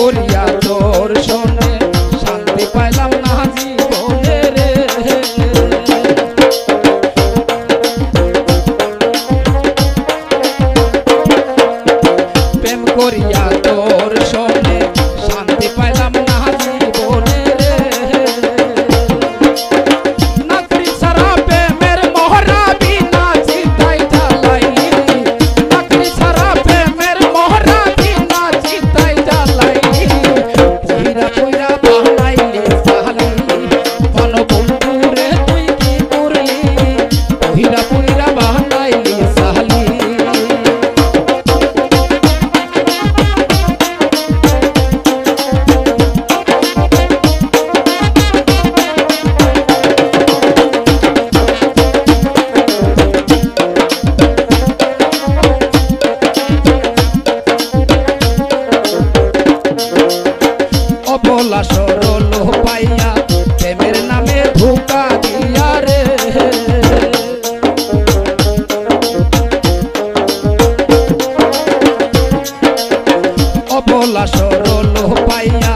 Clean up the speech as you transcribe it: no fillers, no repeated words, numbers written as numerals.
করিয়া তোর শোনে শান্তি পাইলাম না জীবনে রে। প্রেম করিয়া তোর শোনে শান্তি পাইলাম না জীবনে রে। নাকড়ি ছাড়া প্রেমের মহরা বিনা চিতাই জ্বালাই, নাকড়ি ছাড়া প্রেমের মহরা বিনা চিতাই জ্বালাই। পইরা পইরা বানাইলে সাহালি বল বন্ধু রে তুই কি করলি, পইরা পইরা বানাইলে সাহালি। অবলা সরল পাইয়া প্রেমের নামে ধোঁকা দিয়া রে। অবলা সরল পাইয়া